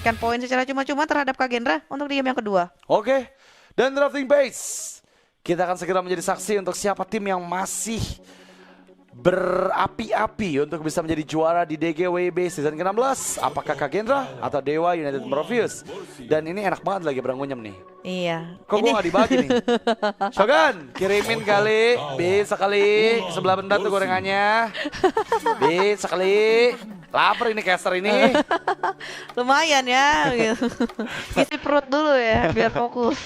Kan poin secara cuma-cuma terhadap Kagendra untuk di game yang kedua. Oke, dan drafting base. Kita akan segera menjadi saksi untuk siapa tim yang masih berapi-api untuk bisa menjadi juara di DGWB season ke-16. Apakah Kagendra atau Dewa United Morpheus? Dan ini enak banget lagi berangunyem nih. Iya. Kok gue gak dibagi nih? Shogun, kirimin kali. Bisa kali. Sebelah benda tuh gorengannya. Bisa kali. Lapar ini caster ini. Lumayan ya gitu. Isi perut dulu ya biar fokus.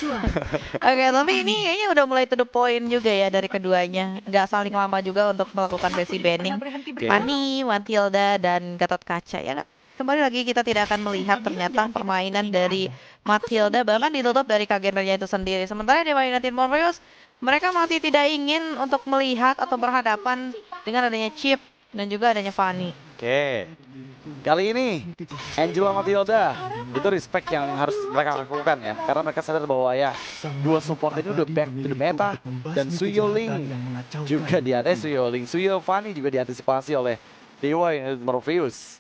Oke, tapi ini kayaknya udah mulai to the point juga ya dari keduanya. Nggak saling lama juga untuk melakukan basic banning. Fanny, Matilda, dan Gatot Kaca ya nggak? Kembali lagi kita tidak akan melihat ternyata permainan dari Matilda bahkan ditutup dari Kagendranya itu sendiri. Sementara Dewa United Morpheus mereka masih tidak ingin untuk melihat atau berhadapan dengan adanya Chip dan juga adanya Fanny. Oke, kali ini Angela Matilda itu respect yang harus mereka lakukan ya, karena mereka sadar bahwa ya dua support ini udah back to the meta dan Suyo Ling juga Suyo Fanny juga diantisipasi oleh Dewa United Morpheus.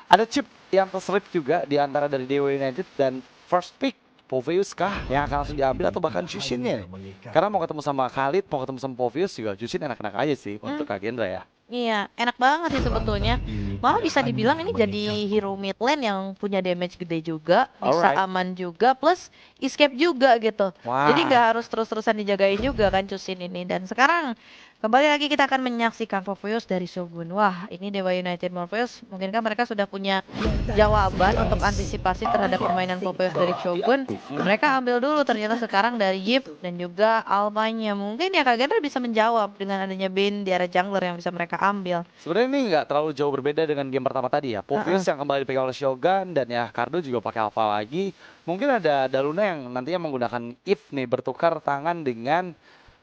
Ada chip yang terselip juga di antara dari Dewa United dan first pick Morpheus kah yang akan langsung diambil atau bahkan Jushinnya? Karena mau ketemu sama Khalid, mau ketemu sama Morpheus juga Jushin enak-enak aja sih untuk Kagendra ya. Iya, enak banget sih sebetulnya. Malah bisa dibilang ini jadi hero mid lane yang punya damage gede juga, bisa Alright. aman juga, plus escape juga gitu. Wah. Jadi nggak harus terus-terusan dijagain juga kan Cusin ini. Dan sekarang kembali lagi kita akan menyaksikan Morpheus dari Shogun. Wah, ini Dewa United Morpheus, mungkinkah mereka sudah punya jawaban untuk antisipasi terhadap permainan Morpheus dari Shogun? Mereka ambil dulu ternyata sekarang dari Yip dan juga Alpanya. Mungkin ya Kagendra bisa menjawab dengan adanya Bane di area jungler yang bisa mereka ambil. Sebenarnya ini nggak terlalu jauh berbeda dengan game pertama tadi ya. Morpheus yang kembali dipegang oleh Shogun dan ya Cardo juga pakai Alpha lagi. Mungkin ada Luna yang nantinya menggunakan If nih bertukar tangan dengan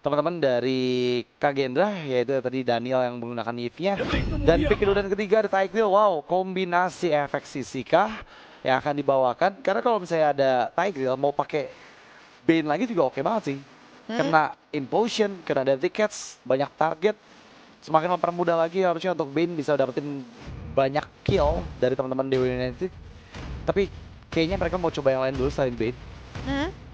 teman-teman dari Kagendra, yaitu tadi Daniel yang menggunakan If-nya. Dan pick kedua dan ketiga ada Tigreal. Wow, kombinasi efek Sisikah yang akan dibawakan. Karena kalau misalnya ada Tigreal mau pakai Bane lagi juga oke banget sih. Kena Implosion, kena Deadly Cats, banyak target. Semakin mempermudah lagi harusnya untuk Bane bisa dapetin banyak kill dari teman-teman Dewa United. Tapi kayaknya mereka mau coba yang lain dulu selain Bane.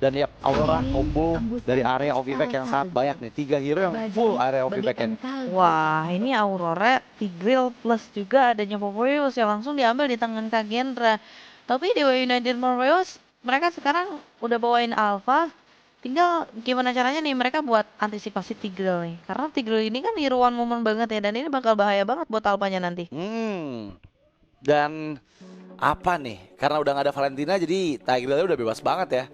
Dan ya Aurora combo dari area of effect yang sangat banyak nih. 3 hero yang full area of effect ini. Wah, ini Aurora, Tigreal plus juga adanya Morpheus yang langsung diambil di tangan Kagendra. Tapi Dewa United Morpheus, mereka sekarang udah bawain Alpha. Tinggal gimana caranya nih mereka buat antisipasi Tigreal nih. Karena Tigreal ini kan hero one moment banget ya. Dan ini bakal bahaya banget buat Alphanya nanti. Dan apa nih? Karena udah gak ada Valentina jadi Tigreal udah bebas banget ya.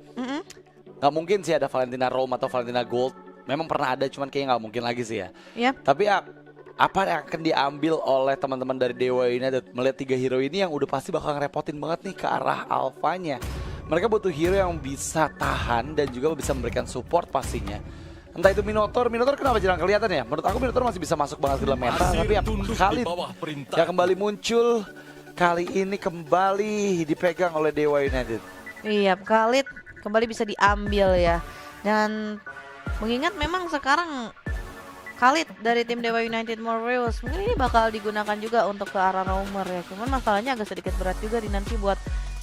Gak mungkin sih ada Valentina Rome atau Valentina Gold. Memang pernah ada cuman kayaknya gak mungkin lagi sih ya. Yap. Tapi ya, apa yang akan diambil oleh teman-teman dari Dewa United melihat 3 hero ini yang udah pasti bakal ngerepotin banget nih ke arah Alphanya. Mereka butuh hero yang bisa tahan dan juga bisa memberikan support pastinya. Entah itu Minotaur kenapa jarang kelihatan ya? Menurut aku Minotaur masih bisa masuk banget ke dalam meta. Tapi ya Khalid yang kembali muncul kali ini kembali dipegang oleh Dewa United. Iya, Khalid kembali bisa diambil ya. Dan mengingat memang sekarang Khalid dari tim Dewa United Morpheus mungkin ini bakal digunakan juga untuk ke arah roamer ya. Cuman masalahnya agak sedikit berat juga di nanti buat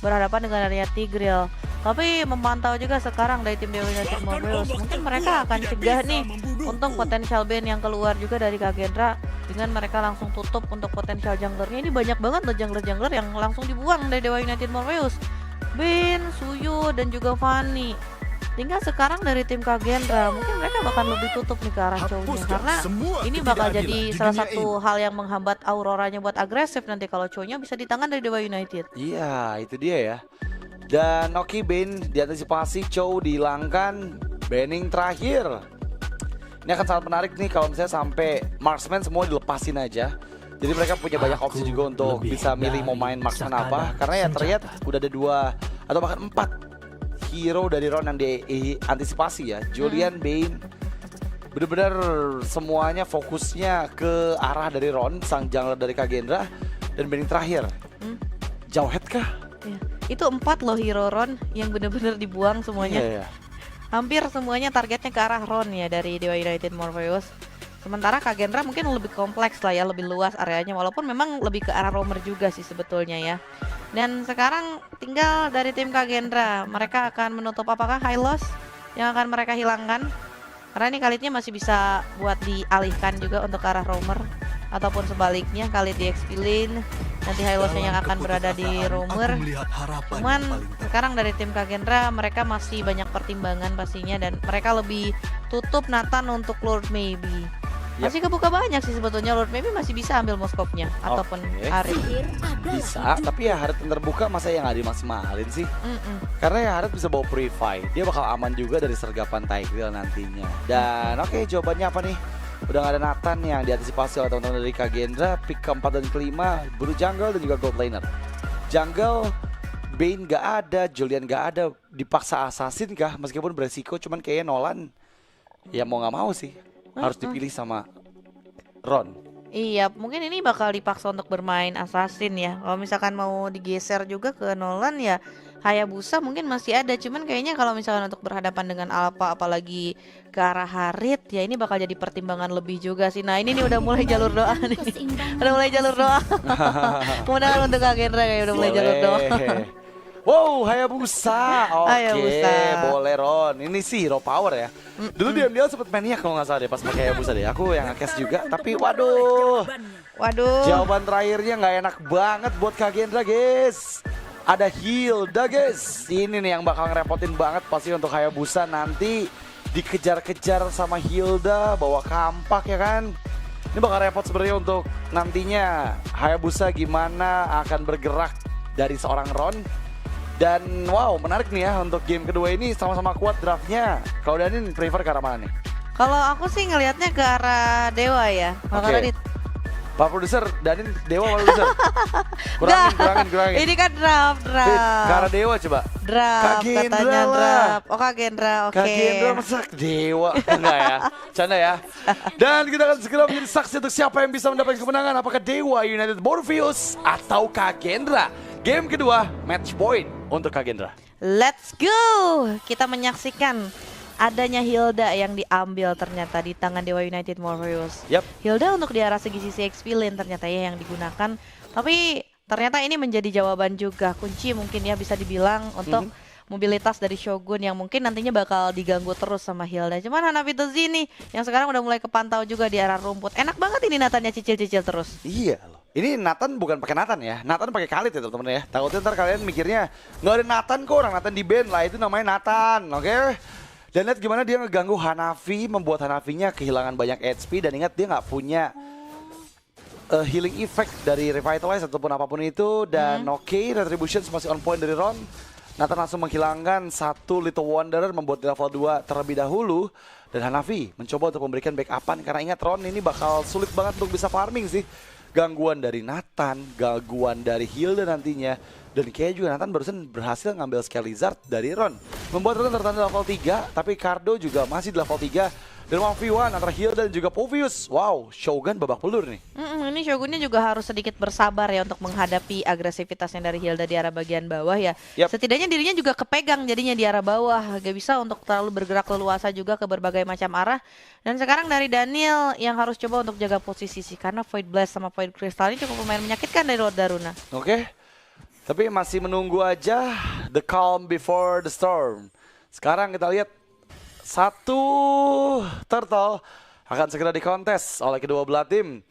berhadapan dengan area Tigreal. Tapi memantau juga sekarang dari tim Dewa United Morpheus, mungkin mereka akan cegah nih untuk potensial Bane yang keluar juga dari Kagendra dengan mereka langsung tutup untuk potensial junglernya. Ini banyak banget loh jungler-jungler yang langsung dibuang dari Dewa United Morpheus. Bane, Suyo, dan juga Fanny. Tinggal sekarang dari tim Kagendra, mungkin mereka bakal lebih tutup nih ke arah Chow-nya. Karena ini bakal jadi salah satu hal yang menghambat Auroranya buat agresif nanti kalau Chow-nya bisa di tangan dari Dewa United. Iya, itu dia ya. Dan oke, Bane diantisipasi, Chow dihilangkan, banning terakhir. Ini akan sangat menarik nih kalau misalnya sampai marksman semua dilepasin aja. Jadi mereka punya banyak opsi juga untuk bisa milih mau main marksman apa. Karena ya terlihat udah ada 2 atau bahkan 4 hero dari Ron yang diantisipasi ya. Julian, Bane, bener-bener semuanya fokusnya ke arah dari Ron, sang jungler dari Kagendra. Dan banning terakhir, Jauhead kah? Ya. Itu 4 loh hero Ron yang bener-bener dibuang semuanya. Iya. Hampir semuanya targetnya ke arah Ron ya dari Dewa United Morpheus. Sementara Kagendra mungkin lebih kompleks lah ya, lebih luas areanya. Walaupun memang lebih ke arah roamer juga sih sebetulnya ya. Dan sekarang tinggal dari tim Kagendra, mereka akan menutup apakah Hylos yang akan mereka hilangkan? Karena ini Khalidnya masih bisa buat dialihkan juga untuk ke arah roamer, ataupun sebaliknya Khalid di Expilin, nanti Hylosnya yang akan berada di roamer. Cuman sekarang dari tim Kagendra mereka masih banyak pertimbangan pastinya, dan mereka lebih tutup Nathan untuk Lord Maybe. Masih kebuka banyak sih sebetulnya, Lord Maybe masih bisa ambil moskopnya ataupun Harit. Bisa, tapi ya Harit yang terbuka masa yang nggak dimaksimalin sih? Karena ya Harit bisa bawa Purify, dia bakal aman juga dari sergapan Tygril nantinya. Dan oke, jawabannya apa nih? Udah gak ada Nathan yang diantisipasi oleh teman-teman dari Kagendra. Pick keempat dan kelima, buru jungle dan juga gold laner. Jungle, Bane gak ada, Julian gak ada, dipaksa assassin kah? Meskipun beresiko, cuman kayaknya Nolan ya mau gak mau sih harus dipilih sama Ron. Iya, mungkin ini bakal dipaksa untuk bermain assassin ya. Kalau misalkan mau digeser juga ke Nolan ya Hayabusa mungkin masih ada, cuman kayaknya kalau misalkan untuk berhadapan dengan Alpha apalagi ke arah Harit ya ini bakal jadi pertimbangan lebih juga sih. Nah ini nih udah mulai jalur doa nih. Udah mulai jalur doa. Mudah-mudahan untuk Kagendra kayak udah mulai jalur doa. Wow, Hayabusa. Oke, Hayabusa. boleh Ron. Ini sih hero power ya. Dulu dia sempet maniak kalau nggak salah deh pas pakai Hayabusa deh. Aku yang nge-cast juga, tapi waduh. Jawaban terakhirnya nggak enak banget buat Kagendra, guys. Ada Hilda, guys. Ini nih yang bakal ngerepotin banget pasti untuk Hayabusa nanti dikejar-kejar sama Hilda bawa kampak ya kan. Ini bakal repot sebenarnya untuk nantinya Hayabusa gimana akan bergerak dari seorang Ron. Dan wow, menarik nih ya untuk game kedua ini sama-sama kuat draftnya. Kalau Danin prefer ke arah mana nih? Kalau aku sih ngelihatnya ke arah Dewa ya. Oke. Pak produser, Danin Dewa Pak produser. Kurangin. Ini kan draft. Ke arah Dewa coba. Draft katanya lah. draft. Oh Kagendra, oke. Kagendra masa Dewa? Enggak ya, canda ya. Dan kita akan segera menjadi saksi untuk siapa yang bisa mendapatkan kemenangan. Apakah Dewa United Morpheus atau Kagendra? Game kedua, match point untuk Kagendra. Let's go! Kita menyaksikan adanya Hilda yang diambil ternyata di tangan Dewa United Morpheus. Hilda untuk di arah segi sisi XP lane ternyata ya yang digunakan. Tapi ternyata ini menjadi jawaban juga. Kunci mungkin ya bisa dibilang untuk mobilitas dari Shogun yang mungkin nantinya bakal diganggu terus sama Hilda. Cuman Hanabi Tozi nih yang sekarang udah mulai kepantau juga di arah rumput. Enak banget ini Nathannya cicil-cicil terus. Iya loh. Ini Nathan bukan pakai Nathan ya, Nathan pakai Khalid ya teman-teman ya. Takutnya ntar kalian mikirnya nggak ada Nathan kok, orang Nathan di band lah, itu namanya Nathan, oke? Dan lihat gimana dia ngeganggu Hanafi, membuat Hanafinya kehilangan banyak HP. Dan ingat dia nggak punya healing effect dari Revitalize ataupun apapun itu. Dan oke, Retribution masih on point dari Ron. Nathan langsung menghilangkan satu Little Wanderer, membuat di level 2 terlebih dahulu. Dan Hanafi mencoba untuk memberikan backupan, karena ingat Ron ini bakal sulit banget untuk bisa farming sih. Gangguan dari Nathan, gangguan dari Hilda nantinya. Dan kayaknya juga Nathan barusan berhasil ngambil Scale Lizard dari Ron. Membuat Ron tertanda level 3, tapi Cardo juga masih di level 3. Dan 1v1 antara Hilda dan juga Povius. Wow, Shogun babak belur nih. Ini Shogunnya juga harus sedikit bersabar ya untuk menghadapi agresivitasnya dari Hilda di arah bagian bawah ya. Setidaknya dirinya juga kepegang jadinya di arah bawah. Gak bisa untuk terlalu bergerak leluasa juga ke berbagai macam arah. Dan sekarang dari Daniel yang harus coba untuk jaga posisi sih. Karena Void Blast sama Void Crystal ini cukup lumayan menyakitkan dari Lord Daruna. Oke. Tapi masih menunggu aja the calm before the storm. Sekarang kita lihat satu turtle akan segera dikontes oleh kedua belah tim.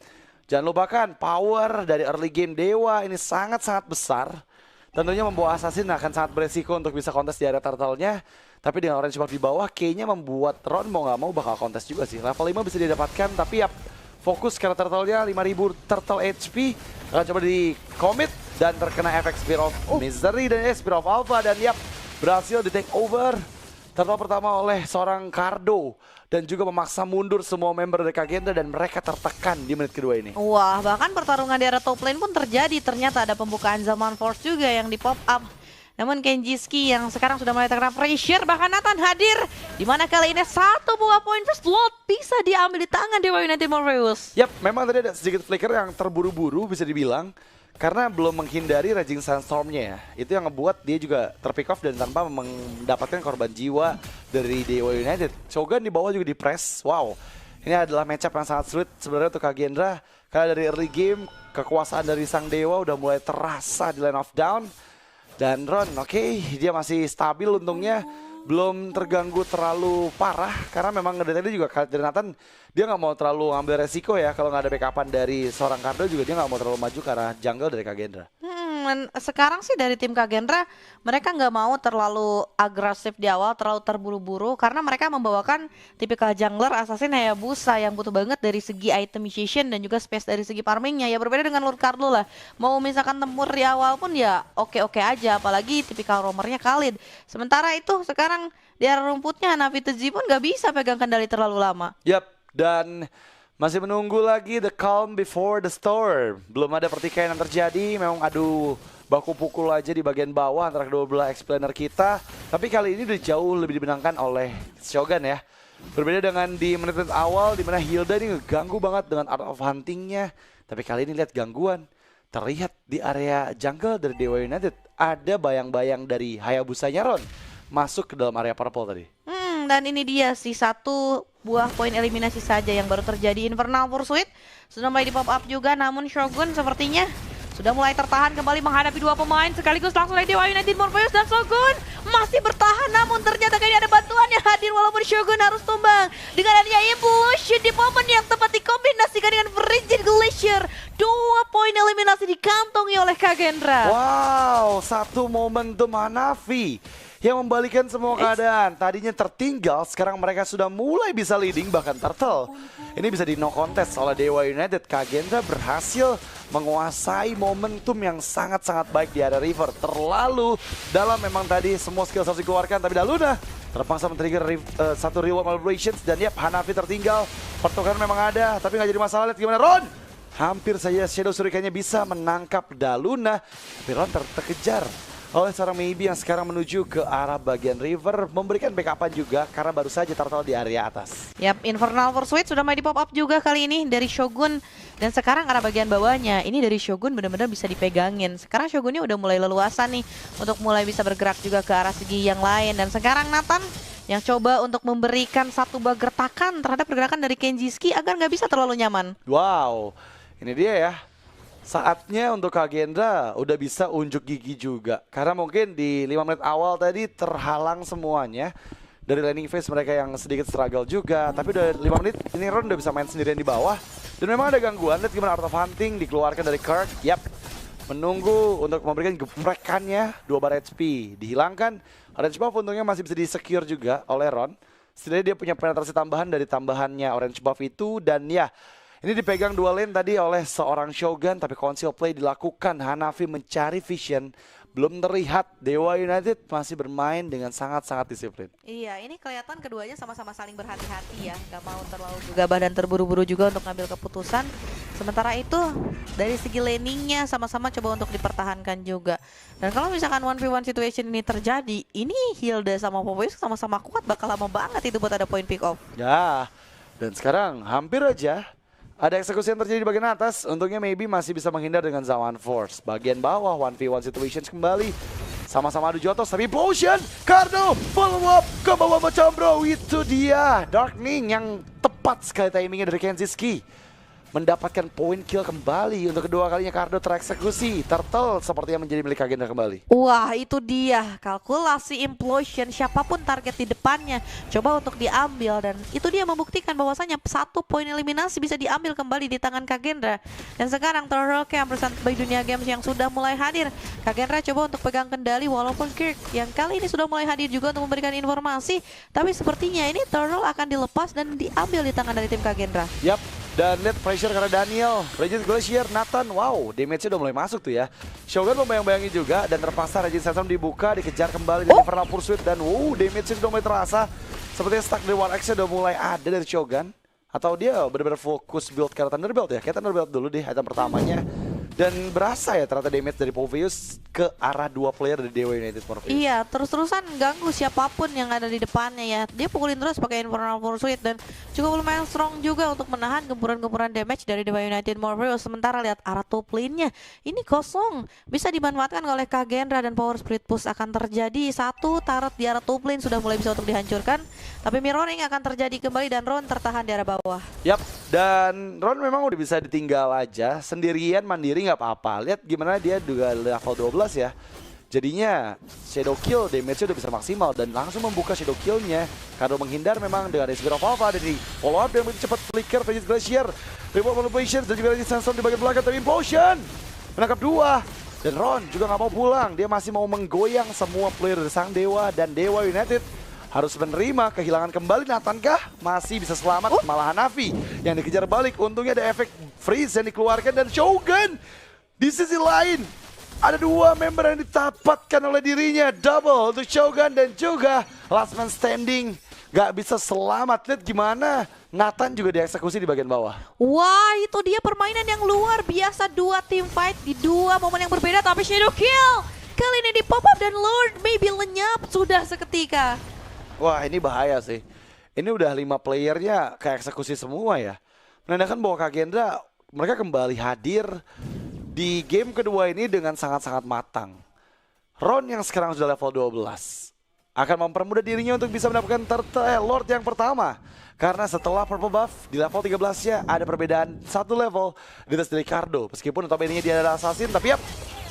Jangan lupakan power dari early game Dewa ini sangat-sangat besar. Tentunya membawa assassin akan sangat beresiko untuk bisa kontes di area turtle-nya. Tapi dengan orange buff di bawah kayaknya membuat Ron mau nggak mau bakal kontes juga sih. Level 5 bisa didapatkan, tapi ya fokus karena turtle-nya 5000 turtle HP. Akan coba di commit dan terkena efek Spear of Misery dan Spear of Alpha. Dan berhasil di take over turtle pertama oleh seorang Cardo. Dan juga memaksa mundur semua member dari Kagendra dan mereka tertekan di menit kedua ini. Wah, bahkan pertarungan di area top lane pun terjadi. Ternyata ada pembukaan Zaman Force juga yang di pop up. Namun Kenjiski yang sekarang sudah mulai terkena pressure, bahkan Nathan hadir. Dimana kali ini satu buah poin first blood bisa diambil di tangan Dewa United Morpheus. Memang tadi ada sedikit flicker yang terburu-buru bisa dibilang. Karena belum menghindari Raging Sandstorm-nya ya. Itu yang ngebuat dia juga terpick off dan tanpa mendapatkan korban jiwa dari Dewa United. Shogun di bawah juga di press. Wow, ini adalah matchup yang sangat sulit sebenarnya untuk Kagendra. Karena dari early game, kekuasaan dari sang dewa udah mulai terasa di line of down. Dan Ron, dia masih stabil untungnya. Belum terganggu terlalu parah. Karena memang dari tadi juga dari Nathan, dia nggak mau terlalu ngambil resiko ya. Kalau nggak ada backupan dari seorang Cardo juga dia nggak mau terlalu maju ke arah jungle dari Kagendra. Dan sekarang sih dari tim Kagendra mereka nggak mau terlalu agresif di awal, terlalu terburu-buru karena mereka membawakan tipikal jungler assassin Hayabusa yang butuh banget dari segi itemization dan juga space dari segi farmingnya. Ya berbeda dengan Lord Carlo lah, mau misalkan tempur di awal pun ya oke-oke aja, apalagi tipikal roamernya Khalid. Sementara itu sekarang di area rumputnya Hanafi Tzu pun nggak bisa pegang kendali terlalu lama. Yap, dan masih menunggu lagi the calm before the storm. Belum ada pertikaian yang terjadi, memang adu baku pukul aja di bagian bawah antara kedua belah explainer kita. Tapi kali ini udah jauh lebih dimenangkan oleh Shogun ya. Berbeda dengan di menit-menit awal di mana Hilda ini ngeganggu banget dengan Art of Hunting-nya. Tapi kali ini lihat gangguan. Terlihat di area jungle dari Dewa United ada bayang-bayang dari Hayabusanya Ron masuk ke dalam area purple tadi. Dan ini dia sih satu buah poin eliminasi saja yang baru terjadi. Infernal Pursuit sudah mulai di pop up juga, namun Shogun sepertinya sudah mulai tertahan kembali menghadapi dua pemain sekaligus langsung dari Dewa United Morpheus dan Shogun masih bertahan, namun ternyata kayaknya ada bantuan yang hadir walaupun Shogun harus tumbang dengan adanya implosion di momen yang tepat dikombinasikan dengan Frigid Glacier. Dua poin eliminasi dikantongi oleh Kagendra. Wow, satu momentum Hanafi yang membalikan semua keadaan. Tadinya tertinggal, sekarang mereka sudah mulai bisa leading, bahkan turtle. Ini bisa di no contest oleh Dewa United. Kagendra berhasil menguasai momentum yang sangat-sangat baik di area river. Terlalu dalam memang tadi semua skill harus dikeluarkan, tapi Daluna terpaksa men-trigger satu reward celebrations. Dan yap, Hanafi tertinggal. Pertukaran memang ada, tapi nggak jadi masalah. Lihat gimana Ron. Hampir saja Shadow Shuriken-nya bisa menangkap Daluna, tapi Ron terkejar oleh seorang Maybe yang sekarang menuju ke arah bagian river, memberikan backupan juga karena baru saja turtle di area atas. Yap, Infernal Pursuit sudah mulai di pop up juga kali ini dari Shogun. Dan sekarang arah bagian bawahnya, ini dari Shogun benar-benar bisa dipegangin. Sekarang Shogunnya udah mulai leluasa nih untuk mulai bisa bergerak juga ke arah segi yang lain. Dan sekarang Nathan yang coba untuk memberikan satu gertakan terhadap pergerakan dari Kenjiski agar nggak bisa terlalu nyaman. Wow, ini dia ya. Saatnya untuk Kagendra udah bisa unjuk gigi juga. Karena mungkin di 5 menit awal tadi terhalang semuanya. Dari laning phase mereka yang sedikit struggle juga. Tapi udah 5 menit ini Ron udah bisa main sendirian di bawah. Dan memang ada gangguan. Lihat gimana Art of Hunting dikeluarkan dari Kirk. Yap, menunggu untuk memberikan geprekannya. 2 bar HP dihilangkan. Orange buff untungnya masih bisa di-secure juga oleh Ron. Setidaknya dia punya penetrasi tambahan dari tambahannya Orange buff itu. Dan ya, ini dipegang 2 lane tadi oleh seorang Shogun, tapi conceal play dilakukan. Hanafi mencari vision, belum terlihat. Dewa United masih bermain dengan sangat-sangat disiplin. Iya, ini kelihatan keduanya sama-sama saling berhati-hati ya. Gak mau terlalu gegabah dan terburu-buru juga untuk ngambil keputusan. Sementara itu, dari segi laningnya sama-sama coba untuk dipertahankan juga. Dan kalau misalkan 1v1 situation ini terjadi, ini Hilda sama Popeyes sama-sama kuat, bakal lama banget itu buat ada point pick off. Ya, dan sekarang hampir aja ada eksekusi yang terjadi di bagian atas. Untungnya Maybe masih bisa menghindar dengan Zaman Force. Bagian bawah 1v1 situations kembali. Sama-sama adu jotos, tapi Potion, Cardo, follow up ke bawah macam bro. Itu dia, Darkening yang tepat sekali timingnya dari Kenjiski. Mendapatkan poin kill kembali untuk kedua kalinya. Cardo tereksekusi. Turtle seperti yang menjadi milik Kagendra kembali. Wah, itu dia kalkulasi implosion, siapapun target di depannya coba untuk diambil, dan itu dia membuktikan bahwasanya satu poin eliminasi bisa diambil kembali di tangan Kagendra. Dan sekarang Turtle Camp bersama by Dunia Games yang sudah mulai hadir. Kagendra coba untuk pegang kendali walaupun Kirk yang kali ini sudah mulai hadir juga untuk memberikan informasi, tapi sepertinya ini Turtle akan dilepas dan diambil di tangan dari tim Kagendra. Yap. Dan lihat pressure karena Daniel, Regis Glacier, Nathan, wow, damage-nya udah mulai masuk tuh ya. Shogun membayang-bayangi juga dan terpaksa Regis Sesam dibuka, dikejar kembali dari Infernal Pursuit dan wow, damage-nya sudah mulai terasa. Sepertinya stack dari 1X-nya udah mulai ada dari Shogun. Atau dia benar-benar fokus build ke Thunderbelt ya, kayak Thunderbelt dulu deh item pertamanya. Dan berasa ya ternyata damage dari Poveus ke arah 2 player dari Dewa United Morpheus. Iya, terus-terusan ganggu siapapun yang ada di depannya ya. Dia pukulin terus pakai Infernal Pursuit dan cukup lumayan strong juga untuk menahan gempuran-gempuran damage dari Dewa United Morpheus. Sementara lihat arah top lane-nya, ini kosong. Bisa dimanfaatkan oleh Kagendra dan power split push akan terjadi. Satu turret di arah top lane sudah mulai bisa untuk dihancurkan. Tapi mirroring akan terjadi kembali dan Ron tertahan di arah bawah. Yap, dan Ron memang udah bisa ditinggal aja. Sendirian, mandiri nggak apa-apa. Lihat gimana dia juga level 12 ya. Jadinya Shadow Kill damage-nya udah bisa maksimal dan langsung membuka Shadow Kill-nya. Karena menghindar memang dengan Spirit of Alpha dari follow up yang begitu cepat flicker, Vegas Glacier, Reward Manipulation dan juga lagi Sandstorm di bagian belakang tapi Implosion menangkap 2. Dan Ron juga nggak mau pulang, dia masih mau menggoyang semua player dari Sang Dewa dan Dewa United. Harus menerima kehilangan kembali Nathan kah? Masih bisa selamat, malah Hanafi yang dikejar balik. Untungnya ada efek freeze yang dikeluarkan dan Shogun di sisi lain. Ada 2 member yang ditapatkan oleh dirinya. Double untuk Shogun dan juga last man standing. Gak bisa selamat. Lihat gimana Nathan juga dieksekusi di bagian bawah. Wah, itu dia permainan yang luar biasa. 2 team fight di 2 momen yang berbeda tapi Shadow Kill kali ini di pop up dan Lord maybe lenyap sudah seketika. Wah, ini bahaya sih. Ini udah 5 playernya kayak eksekusi semua ya. Menandakan bahwa Kagendra mereka kembali hadir di game kedua ini dengan sangat-sangat matang. Ron yang sekarang sudah level 12 akan mempermudah dirinya untuk bisa mendapatkan Lord yang pertama. Karena setelah purple buff di level 13-nya ada perbedaan 1 level di atas dari Cardo. Meskipun notabene dia adalah assassin, tapi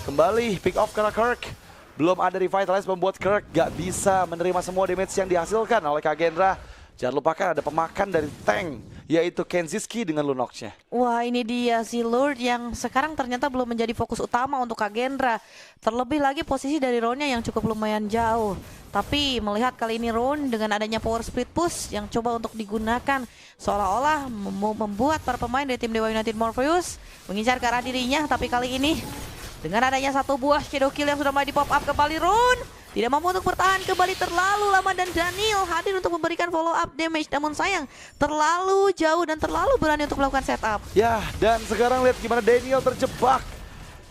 kembali pick off karena Kirk. Belum ada revitalize membuat Kirk gak bisa menerima semua damage yang dihasilkan oleh Kagendra. Jangan lupakan ada pemakan dari tank, yaitu Kenziski dengan Lunox-nya. Wah, ini dia si Lord yang sekarang ternyata belum menjadi fokus utama untuk Kagendra. Terlebih lagi posisi dari Ron-nya yang cukup lumayan jauh. Tapi melihat kali ini Ron dengan adanya power split push yang coba untuk digunakan seolah-olah membuat para pemain dari tim Dewa United Morpheus mengincar ke arah dirinya. Tapi kali ini dengan adanya 1 buah Shadow Kill yang sudah mulai di pop up kembali, Ron tidak mampu untuk bertahan kembali terlalu lama dan Daniel hadir untuk memberikan follow up damage. Namun sayang terlalu jauh dan terlalu berani untuk melakukan setup. Ya, dan sekarang lihat gimana Daniel terjebak.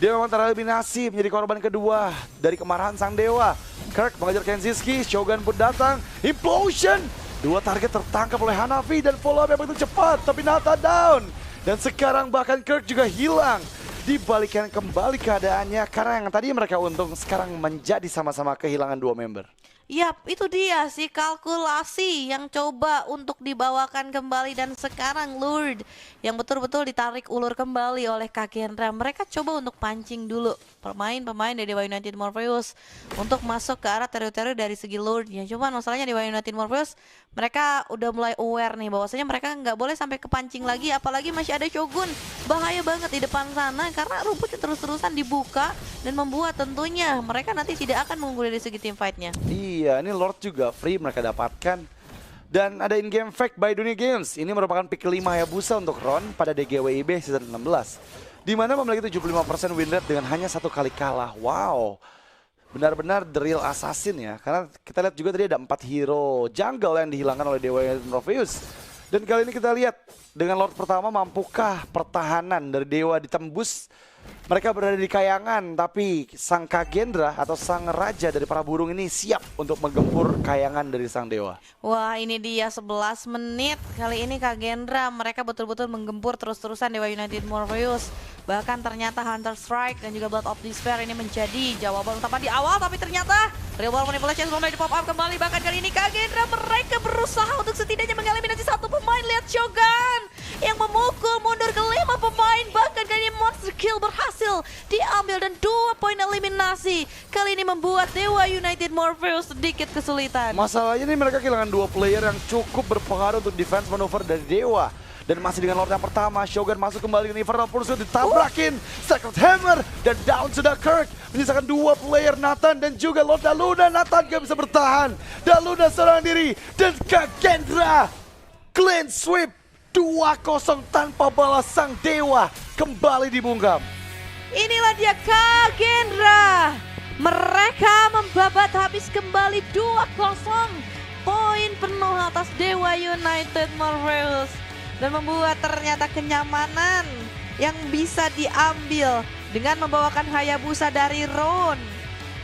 Dia memang tereliminasi menjadi korban kedua dari kemarahan Sang Dewa. Kirk mengejar Kenziski, Shogun pun datang. Implosion! 2 target tertangkap oleh Hanafi dan follow up yang begitu cepat. Tapi Nathan down. Dan sekarang bahkan Kirk juga hilang. Dibalikan kembali keadaannya karena yang tadi mereka untung sekarang menjadi sama-sama kehilangan 2 member. Yap, itu dia sih kalkulasi yang coba untuk dibawakan kembali dan sekarang Lord yang betul-betul ditarik ulur kembali oleh Kagendra. Mereka coba untuk pancing dulu pemain-pemain dari Dewa United Morpheus untuk masuk ke arah teritori dari segi Lord-nya. Cuman masalahnya Dewa United Morpheus mereka udah mulai aware nih bahwasanya mereka nggak boleh sampai kepancing lagi, apalagi masih ada Shogun. Bahaya banget di depan sana karena rumputnya terus-terusan dibuka dan membuat tentunya mereka nanti tidak akan mengungguli dari segi team fight-nya. Iya, ini Lord juga free mereka dapatkan. Dan ada in-game fact by Dunia Games. Ini merupakan pick 5 Hayabusa untuk Ron pada DGWIB season 16. Di mana memiliki 75% win rate dengan hanya 1 kali kalah. Wow, benar-benar the real assassin ya. Karena kita lihat juga tadi ada 4 hero jungle yang dihilangkan oleh Dewa Morpheus. Dan kali ini kita lihat dengan Lord pertama mampukah pertahanan dari Dewa ditembus. Mereka berada di kayangan, tapi Sang Kagendra atau Sang Raja dari para burung ini siap untuk menggempur kayangan dari Sang Dewa. Wah, ini dia 11 menit. Kali ini Kagendra mereka betul-betul menggempur terus-terusan Dewa United Morpheus. Bahkan ternyata Hunter Strike dan juga Blood of Despair ini menjadi jawaban utama di awal. Tapi ternyata Real World Manipulation mulai di pop up kembali. Bahkan kali ini Kagendra mereka berusaha untuk setidaknya mengeliminasi 1 pemain. Lihat Shogun yang memukul mundur ke 5 pemain. Bahkan kali ini Monster Kill berhasil diambil dan 2 poin eliminasi. Kali ini membuat Dewa United Morpheus sedikit kesulitan. Masalahnya nih mereka kehilangan 2 player yang cukup berpengaruh untuk defense manuver dari Dewa. Dan masih dengan Lord yang pertama, Shogun masuk kembali ke Infernal Pursuit, ditabrakin Sacred Hammer dan down sudah Kirk. Menyisakan 2 player, Nathan dan juga Lord Daluna. Nathan gak bisa bertahan. Daluna seorang diri dan Kagendra clean sweep 2-0 tanpa balas Sang Dewa kembali dibungkam. Inilah dia Kagendra. Mereka membabat habis kembali 2-0. Poin penuh atas Dewa United Morpheus. Dan membuat ternyata kenyamanan yang bisa diambil dengan membawakan Hayabusa dari Ron.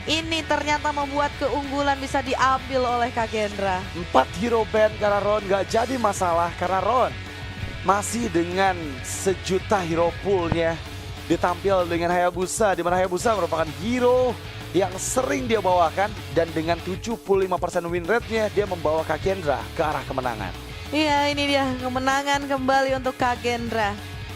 Ini ternyata membuat keunggulan bisa diambil oleh Kagendra. 4 hero band karena Ron gak jadi masalah karena Ron masih dengan sejuta hero poolnya ditampil dengan Hayabusa, di mana Hayabusa merupakan hero yang sering dia bawakan dan dengan 75% win rate-nya dia membawa Kagendra ke arah kemenangan. Iya, ini dia kemenangan kembali untuk Kagendra.